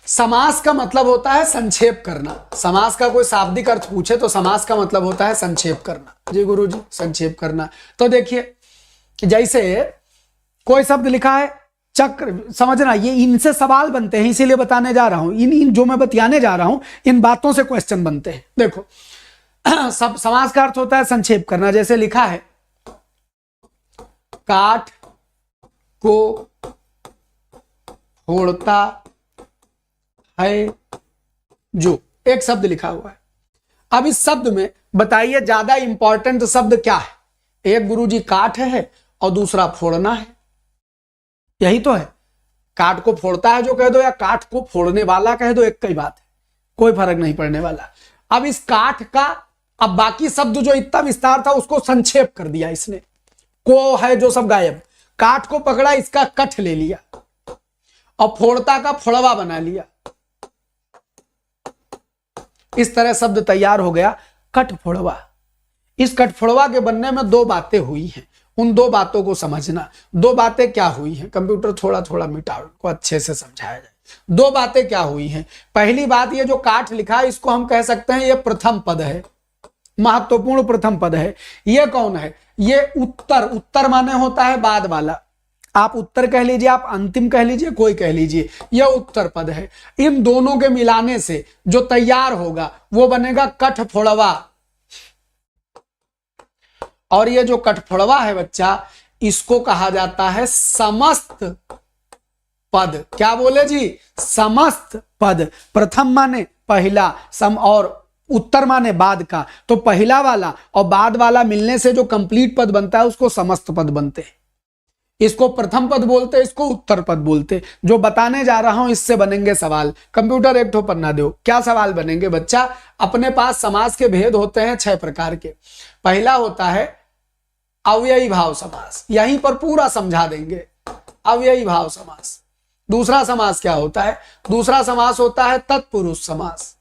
समास का मतलब होता है संक्षेप करना। समास का कोई शाब्दिक अर्थ पूछे तो समास का मतलब होता है संक्षेप करना। जी गुरुजी, संक्षेप करना। तो देखिए, जैसे कोई शब्द लिखा है चक्र, समझना, ये इनसे सवाल बनते हैं, इसीलिए बताने जा रहा हूं। इन जो मैं बतियाने जा रहा हूं, इन बातों से क्वेश्चन बनते हैं। देखो, सब समास का अर्थ होता है संक्षेप करना। जैसे लिखा है काठ को फोड़ता है जो, एक शब्द लिखा हुआ है। अब इस शब्द में बताइए ज्यादा इंपॉर्टेंट शब्द क्या है? एक गुरुजी काठ है और दूसरा फोड़ना है, यही तो है। काठ को फोड़ता है जो कह दो या काठ को फोड़ने वाला कह दो, एक ही बात है, कोई फर्क नहीं पड़ने वाला। अब इस काठ का, अब बाकी शब्द जो इतना विस्तार था उसको संक्षेप कर दिया इसने। को है जो सब गायब, काठ को पकड़ा, इसका कठ ले लिया और फोड़ता का फोड़वा बना लिया। इस तरह शब्द तैयार हो गया कठफोड़वा। इस कठफोड़वा के बनने में दो बातें हुई हैं, उन दो बातों को समझना। दो बातें क्या हुई हैं? कंप्यूटर थोड़ा थोड़ा मिटाओ, को अच्छे से समझाया जाए। दो बातें क्या हुई हैं? पहली बात, ये जो काठ लिखा है इसको हम कह सकते हैं ये प्रथम पद है, महत्वपूर्ण प्रथम पद है। ये कौन है? ये उत्तर। उत्तर माने होता है बाद वाला। आप उत्तर कह लीजिए, आप अंतिम कह लीजिए, कोई कह लीजिए, यह उत्तर पद है। इन दोनों के मिलाने से जो तैयार होगा वो बनेगा कठफोड़वा। और ये जो कठफोड़वा है बच्चा, इसको कहा जाता है समस्त पद। क्या बोले जी? समस्त पद। प्रथम माने पहला, सम और उत्तर माने बाद का। तो पहला वाला और बाद वाला मिलने से जो कंप्लीट पद बनता है उसको समस्त पद बनते हैं। इसको प्रथम पद बोलते, इसको उत्तर पद बोलते। जो बताने जा रहा हूं इससे बनेंगे सवाल। कंप्यूटर एक ठो पन्ना दो, क्या सवाल बनेंगे बच्चा? अपने पास समास के भेद होते हैं 6 प्रकार के। पहला होता है अव्ययी भाव समास, यहीं पर पूरा समझा देंगे। अव्ययी भाव समास। दूसरा समास क्या होता है? दूसरा समास होता है तत्पुरुष समास।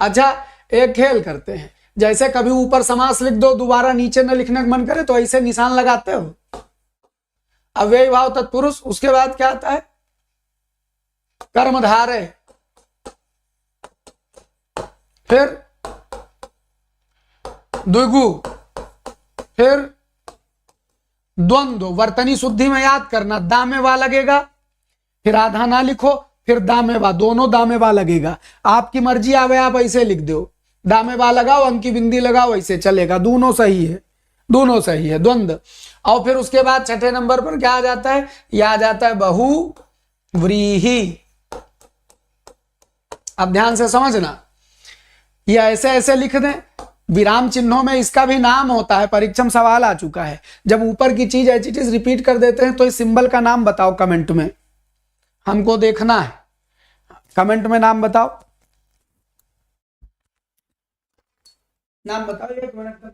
अच्छा, एक खेल करते हैं, जैसे कभी ऊपर समास लिख दो, दोबारा नीचे न लिखने का मन करे तो ऐसे निशान लगाते हो। अव्ययी भाव तत्पुरुष, उसके बाद क्या आता है? कर्मधारय, फिर द्विगु, फिर द्वंद्व। वर्तनी शुद्धि में याद करना, दामेवा लगेगा, फिर आधा ना लिखो, फिर दामेवा, दोनों दामेवा लगेगा। आपकी मर्जी आवे, आप ऐसे लिख दो, दामेवा लगाओ, अंकी बिंदी लगाओ, ऐसे चलेगा, दोनों सही है, दोनों सही है। द्वंद्व। और फिर उसके बाद छठे नंबर पर क्या आ जाता है? यह आ जाता है बहुव्रीहि। अब ध्यान से समझना, ये ऐसे ऐसे लिख दें। विराम चिन्हों में इसका भी नाम होता है, परीक्षम सवाल आ चुका है। जब ऊपर की चीज ऐसी चीज रिपीट कर देते हैं तो इस सिंबल का नाम बताओ कमेंट में, हमको देखना है। कमेंट में नाम बताओ, नाम बताओ। 1 मिनट का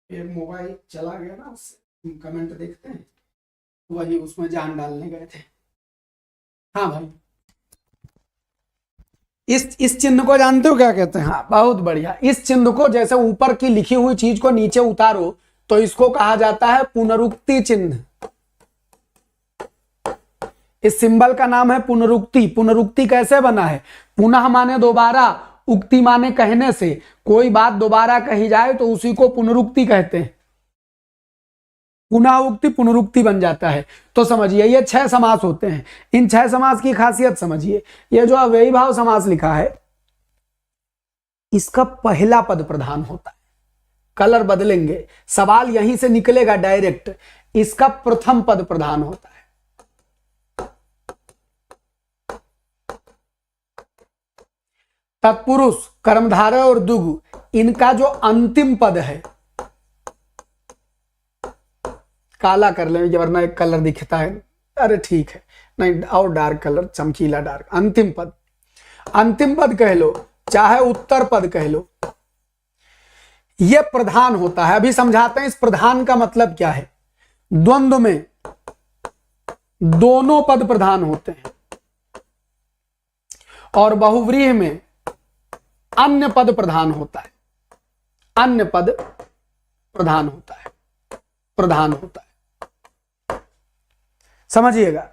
मोबाइल चला गया ना, उससे कमेंट देखते हैं, वही उसमें जान डालने गए थे। हाँ भाई, इस चिन्ह को जानते हो क्या कहते हैं? हाँ, बहुत बढ़िया। इस चिन्ह को, जैसे ऊपर की लिखी हुई चीज को नीचे उतारो तो इसको कहा जाता है पुनरुक्ति चिन्ह। इस सिंबल का नाम है पुनरुक्ति। पुनरुक्ति कैसे बना है? पुनः माने दोबारा, उक्ति माने कहने से। कोई बात दोबारा कही जाए तो उसी को पुनरुक्ति कहते हैं। पुनः उक्ति पुनरुक्ति बन जाता है। तो समझिए, ये 6 समास होते हैं। इन 6 समास की खासियत समझिए। ये जो अव्ययी भाव समास लिखा है, इसका पहला पद प्रधान होता है। कलर बदलेंगे, सवाल यहीं से निकलेगा डायरेक्ट। इसका प्रथम पद प्रधान होता है। तत्पुरुष, कर्मधारय और द्विगु, इनका जो अंतिम पद है, काला कर लेंगे वरना एक कलर दिखता है। अरे ठीक है, नहीं, और डार्क कलर, चमकीला डार्क, अंतिम पद। अंतिम पद कह लो, चाहे उत्तर पद कह लो, यह प्रधान होता है। अभी समझाते हैं इस प्रधान का मतलब क्या है। द्वंद्व में दोनों पद प्रधान होते हैं और बहुव्रीहि में अन्य पद प्रधान होता है, अन्य पद प्रधान होता है, प्रधान होता है। समझिएगा,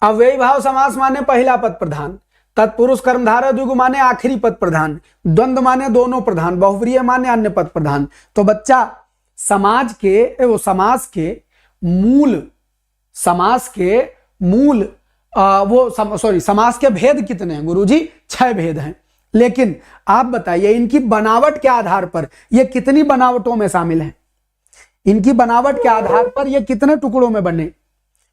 अव्ययी भाव समास माने पहला पद प्रधान, तत्पुरुष कर्मधारय द्विगु माने आखिरी पद प्रधान, द्वंद्व माने दोनों प्रधान, बहुव्रीहि माने अन्य पद प्रधान। तो बच्चा समाज के मूल समास के भेद कितने हैं गुरुजी? 6 भेद हैं। लेकिन आप बताइए इनकी बनावट के आधार पर ये कितनी बनावटों में शामिल हैं? इनकी बनावट के आधार पर ये कितने टुकड़ों में बने?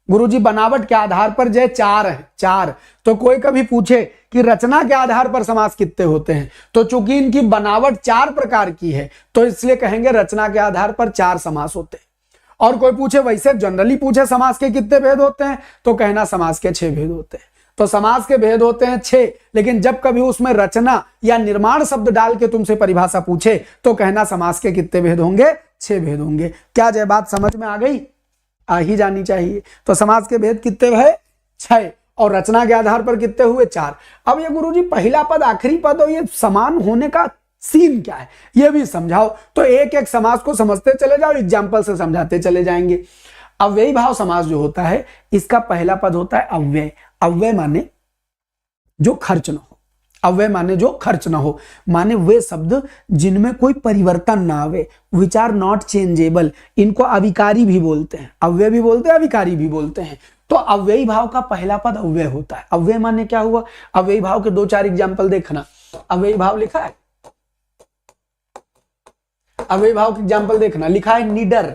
गुरुजी बनावट के आधार पर जो 4 है, 4। तो कोई कभी पूछे कि रचना के आधार पर समास कितने होते हैं, तो चूंकि इनकी बनावट 4 प्रकार की है तो इसलिए कहेंगे रचना के आधार पर 4 समास होते हैं। और कोई पूछे वैसे जनरली पूछे समास के कितने भेद होते हैं, तो कहना समास के 6 भेद होते हैं। तो समास के भेद होते हैं 6, लेकिन जब कभी उसमें रचना या निर्माण शब्द डाल के तुमसे परिभाषा पूछे तो कहना समास के कितने भेद होंगे? 6 भेद होंगे। क्या जय बात समझ में आ गई? आ ही जानी चाहिए। तो समास के भेद कितने है? 6, और रचना के आधार पर कितने हुए? 4। अब ये गुरुजी पहला पद आखिरी पद और ये समान होने का सीन क्या है ये भी समझाओ। तो एक एक समास को समझते चले जाओ, एग्जाम्पल से समझाते चले जाएंगे। अव्ययी भाव समास जो होता है इसका पहला पद होता है अव्यय। अव्यय माने जो खर्च न हो, अव्यय माने जो खर्च न हो, माने वे शब्द जिनमें कोई परिवर्तन ना आवे, विच आर नॉट चेंजेबल। इनको अविकारी भी बोलते हैं, अव्यय भी बोलते हैं, अविकारी भी बोलते हैं। तो अव्ययी भाव का पहला पद अव्यय होता है। अव्यय माने क्या हुआ? अव्ययी भाव के 2-4 एग्जाम्पल देखना। अव्ययी भाव लिखा है, अव्ययी भाव के एग्जाम्पल देखना। लिखा है निडर,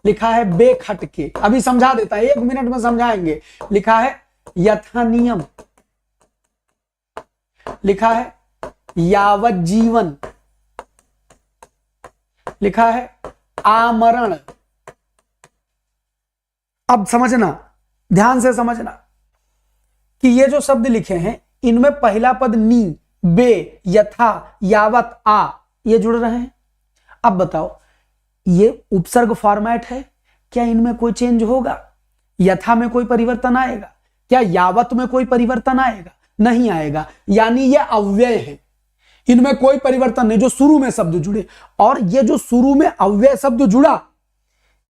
लिखा है बेखटके। अभी समझा देता है, 1 मिनट में समझाएंगे। लिखा है यथानियम, लिखा है यावत जीवन, लिखा है आमरण। अब समझना, ध्यान से समझना कि ये जो शब्द लिखे हैं इनमें पहला पद नी, बे, यथा, यावत, आ ये जुड़ रहे हैं। अब बताओ ये उपसर्ग फॉर्मेट है, क्या इनमें कोई चेंज होगा? यथा में कोई परिवर्तन आएगा? क्या यावत में कोई परिवर्तन आएगा? नहीं आएगा। यानी ये अव्यय है, इनमें कोई परिवर्तन नहीं, जो शुरू में शब्द जुड़े। और ये जो शुरू में अव्यय शब्द जुड़ा,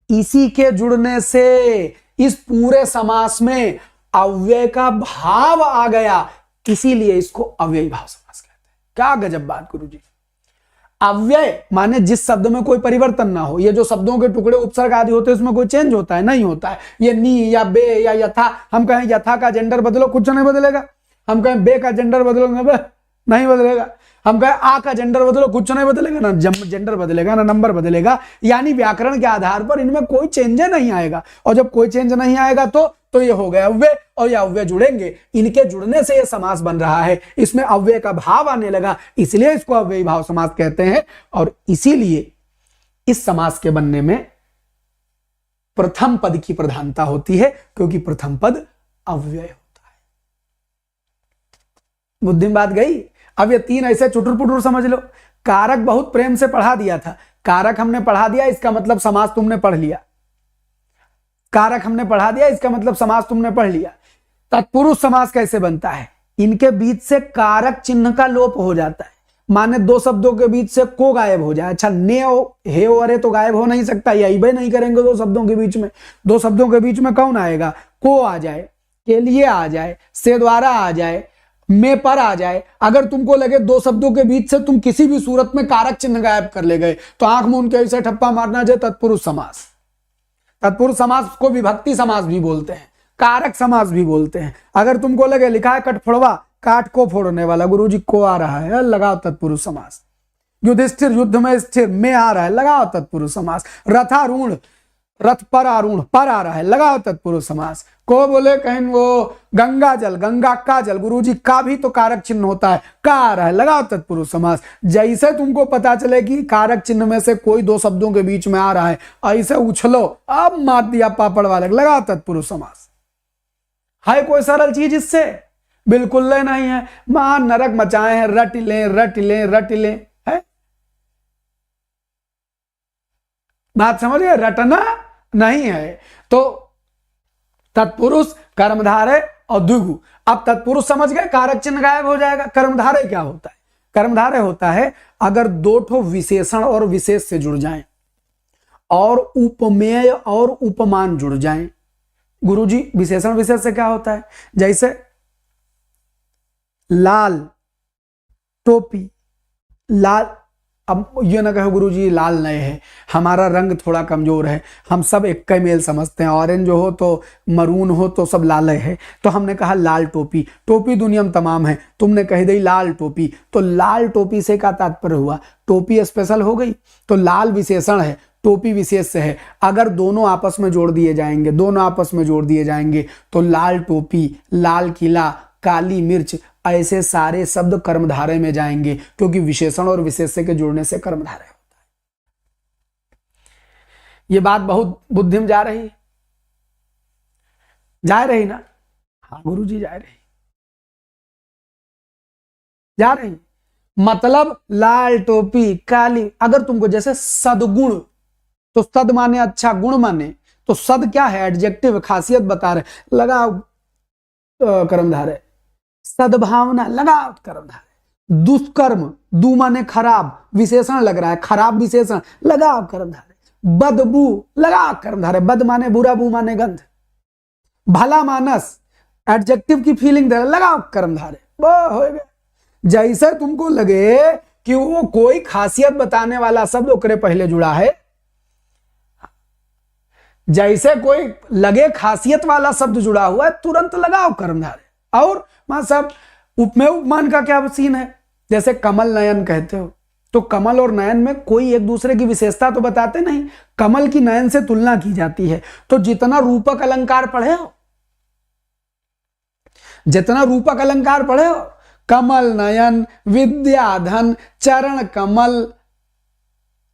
इसी के जुड़ने से इस पूरे समास में अव्यय का भाव आ गया, इसीलिए इसको अव्ययी भाव समास कहते हैं। क्या गजब बात गुरुजी। अव्यय माने जिस शब्द में कोई परिवर्तन ना हो। ये जो शब्दों के टुकड़े उपसर्ग आदि होते हैं उसमें कोई चेंज होता है? नहीं होता है। ये नी या बे या यथा, हम कहें यथा का जेंडर बदलो, कुछ नहीं बदलेगा। हम कहें बे का जेंडर बदलो, नहीं बदलेगा। हम कहें आ का जेंडर बदलो, कुछ नहीं बदलेगा, ना जेंडर बदलेगा ना नंबर बदलेगा। यानी व्याकरण के आधार पर इनमें कोई चेंज नहीं आएगा। और जब कोई चेंज नहीं आएगा तो ये हो गया अव्यय, और ये अव्यय जुड़ेंगे, इनके जुड़ने से ये समास बन रहा है। इसमें अव्यय का भाव आने लगा, इसलिए इसको अव्ययी भाव समास कहते हैं। और इसीलिए इस समास के बनने में प्रथम पद की प्रधानता होती है, क्योंकि प्रथम पद अव्यय होता है। बुद्धि में बात गई? अब ये 3 ऐसे चुटुर पुटुर समझ लो। कारक बहुत प्रेम से पढ़ा दिया था, कारक हमने पढ़ा दिया, इसका मतलब समास तुमने पढ़ लिया। कारक हमने पढ़ा दिया, इसका मतलब समास तुमने पढ़ लिया। तत्पुरुष समास कैसे बनता है? इनके बीच से कारक चिन्ह का लोप हो जाता है, माने 2 शब्दों के बीच से को गायब हो जाए। अच्छा, ने हे अरे तो गायब हो नहीं सकता, यही भाई नहीं करेंगे 2 शब्दों के बीच में। 2 शब्दों के बीच में कौन आएगा? को आ जाए, के लिए आ जाए, से द्वारा आ जाए, में पर आ जाए। अगर तुमको लगे 2 शब्दों के बीच से तुम किसी भी सूरत में कारक चिन्ह गायब कर ले गए, तो आंख मूंद के ऐसे ठप्पा मारना जो तत्पुरुष समास। तत्पुरुष समास को विभक्ति समास भी बोलते हैं, कारक समास भी बोलते हैं। अगर तुमको लगे लिखा है कठफोड़वा, काट को फोड़ने वाला, गुरुजी को आ रहा है, लगाओ तत्पुरुष समास। युधिष्ठिर युद्ध में स्थिर, में आ रहा है, लगाओ तत्पुरुष समास। रथारूढ़, रथ पर आरूढ़, पर आ रहा है, लगाओ तत्पुरुष समास। को बोले कहीं वो गंगा जल, गंगा का जल, गुरुजी का भी तो कारक चिन्ह होता है, का आ रहा है, लगाओ तत्पुरुष समास। जैसे तुमको पता चले कि कारक चिन्ह में से कोई 2 शब्दों के बीच में आ रहा है, ऐसे उछलो, अब मार दिया पापड़ वाले, लगाओ तत्पुरुष समास। है कोई सरल चीज इससे? बिल्कुल नहीं है। मां नरक मचाए हैं, रट लें रट लें रट लें, है बात समझ गए, रटना नहीं है। तो तत्पुरुष, कर्मधारय और द्विगु। अब तत्पुरुष समझ गए, कारक चिन्ह गायब हो जाएगा। कर्मधारय क्या होता है? कर्मधारय होता है अगर दो ठो विशेषण और विशेष से जुड़ जाएं और उपमेय और उपमान जुड़ जाएं। गुरुजी विशेषण विशेष से क्या होता है? जैसे लाल टोपी, लाल, अब ये ना कहो गुरुजी लाल नए है, हमारा रंग थोड़ा कमजोर है, हम सब एक का मेल समझते हैं, ऑरेंज हो तो मरून हो तो सब लाल है, तो हमने कहा लाल टोपी। टोपी दुनिया में तमाम है, तुमने कह दी लाल टोपी, तो लाल टोपी से का तात्पर्य हुआ? टोपी स्पेशल हो गई, तो लाल विशेषण है, टोपी विशेष से है। अगर दोनों आपस में जोड़ दिए जाएंगे, दोनों आपस में जोड़ दिए जाएंगे तो लाल टोपी, लाल किला, काली मिर्च, ऐसे सारे शब्द कर्मधारय में जाएंगे, क्योंकि विशेषण और विशेष्य के जुड़ने से कर्मधारय होता है। ये बात बहुत बुद्धि में जा रही ना? हाँ गुरुजी जा रही। मतलब लाल टोपी, काली, अगर तुमको जैसे सदगुण, तो सद माने अच्छा, गुण माने, तो सद क्या है? एडजेक्टिव, खासियत बता रहे, लगाओ कर्मधारय। सद्भावना, लगाओ कर्मधारय। दुष्कर्म, दू माने खराब, विशेषण लग रहा है, खराब विशेषण, लगाओ कर्मधारय। बदबू, लगाओ कर्मधारय, बद माने बुरा, बू माने गंध। भला मानस, एडजेक्टिव की फीलिंग दे, लगाओ कर्मधारय। वो हो गया। जैसे तुमको लगे कि वो कोई खासियत बताने वाला शब्द ओकरे पहले जुड़ा है, जैसे कोई लगे खासियत वाला शब्द जुड़ा हुआ है, तुरंत लगाओ कर्मधारय। और मां साहब उपमेय उपमान का क्या सीन है? जैसे कमल नयन कहते हो, तो कमल और नयन में कोई एक दूसरे की विशेषता तो बताते नहीं, कमल की नयन से तुलना की जाती है। तो जितना रूपक अलंकार पढ़े हो, कमल नयन, विद्याधन, चरण कमल,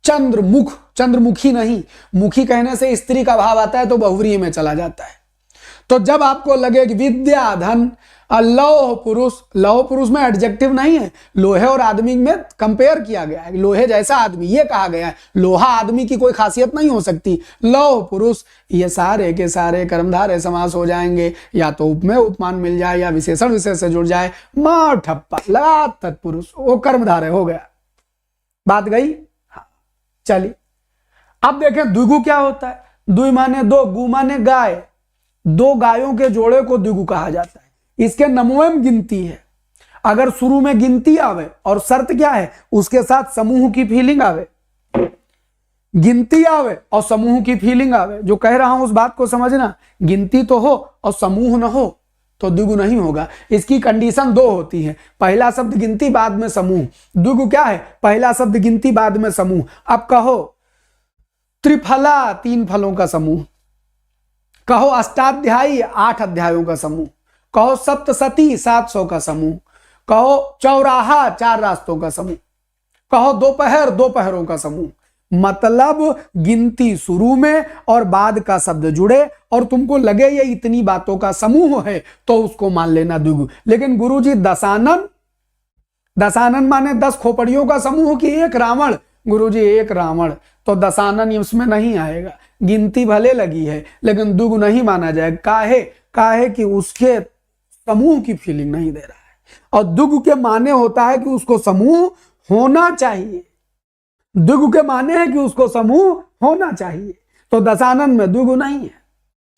चंद्रमुख, चंद्रमुखी नहीं, मुखी कहने से स्त्री का भाव आता है तो बहुव्रीहि में चला जाता है। तो जब आपको लगे कि विद्याधन, लौह पुरुष, लौह पुरुष में एडजेक्टिव नहीं है, लोहे और आदमी में कंपेयर किया गया है, लोहे जैसा आदमी, ये कहा गया है, लोहा आदमी की कोई खासियत नहीं हो सकती। लौह पुरुष, ये सारे के सारे कर्मधारय समास हो जाएंगे, या तो उपमेय उपमान मिल जाए या विशेषण विशेष से जुड़ जाए। मां ठप्पा लगा तत्पुरुष, वो कर्मधारय हो गया। बात गई? हाँ चलिए अब देखें द्विगु क्या होता है। द्वि माने दो, गु माने गाय, दो गायों के जोड़े को द्विगु कहा जाता है। इसके नमों में गिनती है, अगर शुरू में गिनती आवे और शर्त क्या है, उसके साथ समूह की फीलिंग आवे, गिनती आवे और समूह की फीलिंग आवे। जो कह रहा हूं उस बात को समझना, गिनती तो हो और समूह न हो तो द्विगु नहीं होगा। इसकी कंडीशन दो होती है, पहला शब्द गिनती बाद में समूह। द्विगु क्या है? पहला शब्द गिनती बाद में समूह। अब कहो त्रिफला, 3 फलों का समूह, कहो अष्टाध्यायी, 8 अध्यायों का समूह, कहो सप्तशती, 700 का समूह, कहो चौराहा, 4 रास्तों का समूह, कहो दोपहर, 2 पहरों का समूह। मतलब गिनती शुरू में और बाद का शब्द जुड़े और तुमको लगे ये इतनी बातों का समूह है तो उसको मान लेना द्विगु। लेकिन गुरुजी दशानन, दशानन माने 10 खोपड़ियों का समूह की एक रावण, गुरुजी एक रावण, तो दशानन उसमें नहीं आएगा। गिनती भले लगी है लेकिन द्विगु नहीं माना जाएगा। काहे कि उसके समूह की फीलिंग नहीं दे रहा है। और द्विगु के माने होता है कि उसको समूह होना चाहिए, द्विगु के माने है कि उसको समूह होना चाहिए। तो दशानन में द्विगु नहीं है,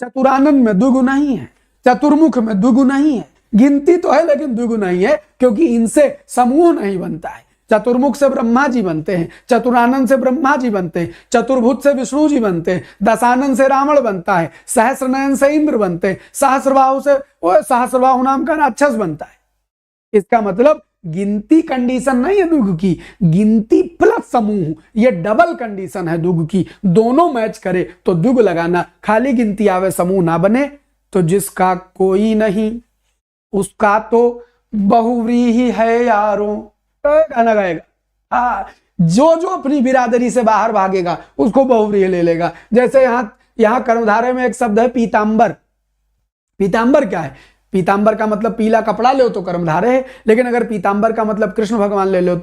चतुरानन में द्विगु नहीं है, चतुर्मुख में द्विगु नहीं है। गिनती तो है लेकिन द्विगु नहीं है, क्योंकि इनसे समूह नहीं बनता है। चतुर्मुख से ब्रह्मा जी बनते हैं, चतुरानन से ब्रह्मा जी बनते हैं, चतुर्भुज से विष्णु जी बनते हैं, दशानन से रावण बनता है, सहस्रनयन से इंद्र बनते हैं, सहस्रबाहु से सहस्रबाहु नाम का राक्षस बनता है। इसका मतलब गिनती कंडीशन नहीं है द्विगु की, गिनती प्लस समूह, ये डबल कंडीशन है द्विगु की। दोनों मैच करे तो द्विगु लगाना। खाली गिनती आवे समूह ना बने तो जिसका कोई नहीं उसका तो बहुव्रीहि है यारों, गाना गाएगा। हाँ, जो अपनी बिरादरी से बाहर भागेगा उसको बहुव्रीहि ले लेगा। जैसे यहाँ कर्मधारय में एक शब्द है पीतांबर। पीतांबर क्या है? पीतांबर का मतलब पीला कपड़ा लो तो कर्मधारय है, लेकिन अगर पीतांबर का मतलब कृष्ण भगवान ले लो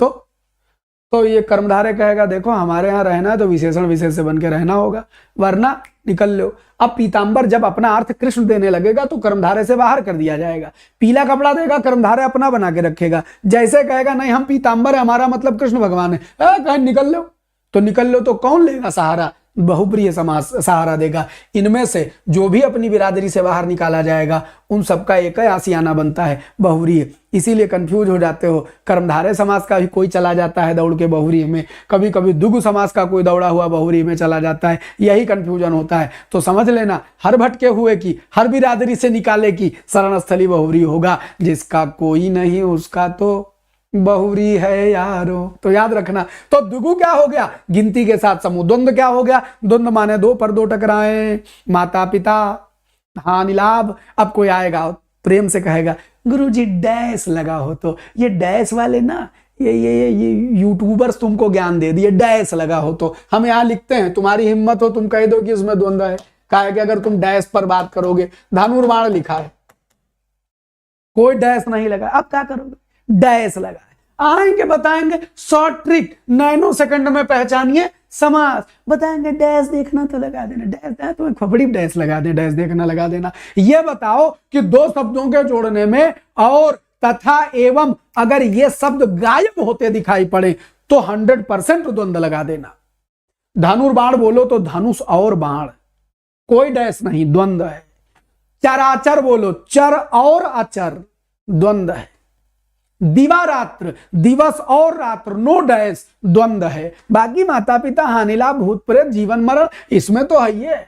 तो ये कर्मधारय कहेगा देखो हमारे यहाँ रहना है तो विशेषण विशेष से बन के रहना होगा, वरना निकल लो। अब पीतांबर जब अपना अर्थ कृष्ण देने लगेगा तो कर्मधारय से बाहर कर दिया जाएगा। पीला कपड़ा देगा, कर्मधारय अपना बना के रखेगा। जैसे कहेगा नहीं हम पीतांबर है, हमारा मतलब कृष्ण भगवान है, कहीं निकल लो तो कौन लेगा सहारा? बहुप्रिय समास सहारा देगा। इनमें से जो भी अपनी बिरादरी से बाहर निकाला जाएगा उन सबका एक ही आशियाना बनता है, बहुव्रीहि। इसीलिए कंफ्यूज हो जाते हो। कर्मधारय समास का भी कोई चला जाता है दौड़ के बहुव्रीहि में, कभी कभी द्विगु समास का कोई दौड़ा हुआ बहुव्रीहि में चला जाता है, यही कंफ्यूजन होता है। तो समझ लेना, हर भटके हुए की, हर बिरादरी से निकाले की शरणस्थली बहुव्रीहि होगा। जिसका कोई नहीं उसका तो बहुव्रीहि है यारो। तो याद रखना। तो द्विगु क्या हो गया? गिनती के साथ समूह। द्वंद्व क्या हो गया? द्वंद्व माने दो पर दो टकराए, माता पिता, हानि लाभ। अब कोई आएगा प्रेम से कहेगा गुरुजी डैश लगा हो, तो ये डैश वाले ना ये यूट्यूबर्स तुमको ज्ञान दे दिए, डैश लगा हो। तो हम यहाँ लिखते हैं, तुम्हारी हिम्मत हो तुम कह दो कि उसमें द्वंद्व है। कहा है कि अगर तुम डैश पर बात करोगे, धनुर्बाण लिखा है, कोई डैश नहीं लगा, अब क्या करोगे? डैश लगा। आएंगे बताएंगे शॉर्ट ट्रिक, नैनो सेकंड में पहचानिए समास। बताएंगे डैश देखना तो लगा देना, डैश तुम्हें खोपड़ी डैश लगा दे, डैश देखना लगा देना। ये बताओ कि दो शब्दों के जोड़ने में और, तथा, एवं अगर ये शब्द गायब होते दिखाई पड़े तो 100% द्वंद्व लगा देना। धनुर्बाण बोलो तो धनुष और बाण, कोई डैश नहीं, द्वंद्व है। चराचर बोलो, चर और अचर, द्वंद्व है। दिवारात्र, दिवस और रात्र, नो डैश, द्वंद्व है। बाकी माता पिता, हानि लाभ, भूत प्रेत, जीवन मरण, इसमें तो है ये।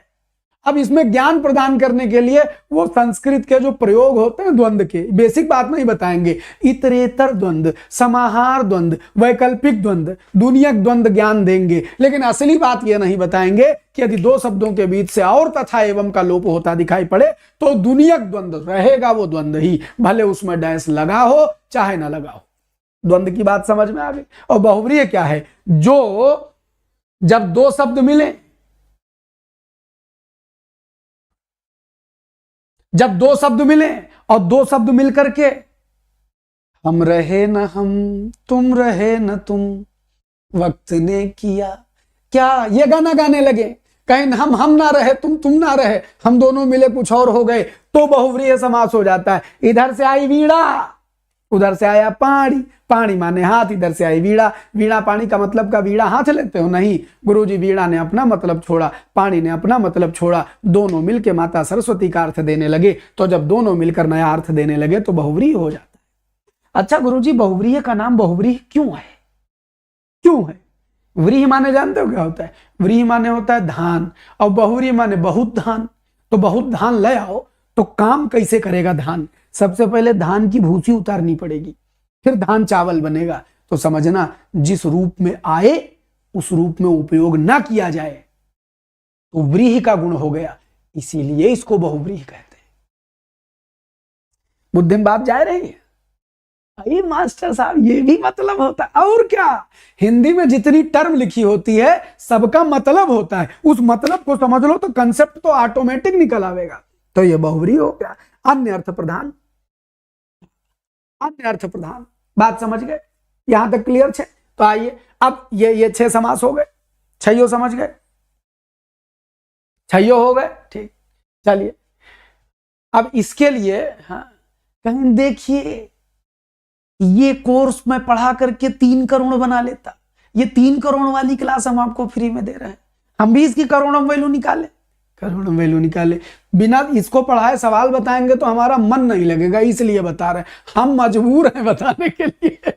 अब इसमें ज्ञान प्रदान करने के लिए वो संस्कृत के जो प्रयोग होते हैं द्वंद्व के, बेसिक बात नहीं बताएंगे। इतरेतर द्वंद्व, समाहार द्वंद्व, वैकल्पिक द्वंद्व, दुनियक द्वंद्व ज्ञान देंगे, लेकिन असली बात ये नहीं बताएंगे कि यदि दो शब्दों के बीच से और तथा एवं का लोप होता दिखाई पड़े तो दुनियक द्वंद्व रहेगा, वो द्वंद्व ही, भले उसमें डैश लगा हो चाहे ना लगा हो। द्वंद्व की बात समझ में आ गई। और बहुव्रीहि क्या है? जो जब दो शब्द मिले, जब दो शब्द मिले और दो शब्द मिलकर के हम रहे न हम, तुम रहे न तुम, वक्त ने किया क्या, ये गाना गाने लगे। कहीं हम ना रहे, तुम ना रहे, हम दोनों मिले कुछ और हो गए, तो बहुव्रीहि समास हो जाता है। इधर से आई वीणा, उधर से आया पानी, पानी माने हाथ, इधर से आई वीणा, वीणा पानी का मतलब का वीणा हाथ लेते हो? नहीं, गुरुजी वीणा ने अपना मतलब छोड़ा, पानी ने अपना मतलब छोड़ा, दोनों मिलके माता सरस्वती का अर्थ देने लगे। तो जब दोनों मिलकर नया अर्थ देने लगे तो बहुव्रीहि हो जाता है। अच्छा गुरुजी, बहुव्रीहि का नाम बहुव्रीहि क्यों है? क्यों है? व्रीहि माने जानते हो क्या होता है? व्रीहि माने होता है धान, और बहुव्रीहि माने बहुत धान। तो बहुत धान ले आओ तो काम कैसे करेगा धान? सबसे पहले धान की भूसी उतारनी पड़ेगी, फिर धान चावल बनेगा। तो समझना, जिस रूप में आए उस रूप में उपयोग ना किया जाए तो व्रीहि का गुण हो गया, इसीलिए इसको बहुव्रीहि कहते हैं। बुद्धिम बात जा रही है? अरे मास्टर साहब, ये भी मतलब होता है। और क्या, हिंदी में जितनी टर्म लिखी होती है सबका मतलब होता है, उस मतलब को समझ लो तो कंसेप्ट तो ऑटोमेटिक निकल आवेगा। तो ये बहुव्रीहि हो गया। अन्य अर्थ प्रधान, अन्य अर्थ प्रधान, बात समझ गए? यहां तक क्लियर है? तो आइए, अब ये 6 समास हो गए, 6 समझ गए, 6 हो गए, ठीक। चलिए अब इसके लिए, हाँ, कहीं देखिए, ये कोर्स मैं पढ़ा करके 3 करोड़ बना लेता। ये 3 करोड़ वाली क्लास हम आपको फ्री में दे रहे हैं, हम भी इसकी करोड़ों वैल्यू निकाले, करोड़ों वैल्यू निकाले। बिना इसको पढ़ाए सवाल बताएंगे तो हमारा मन नहीं लगेगा, इसलिए बता रहे हैं, हम मजबूर हैं बताने के लिए।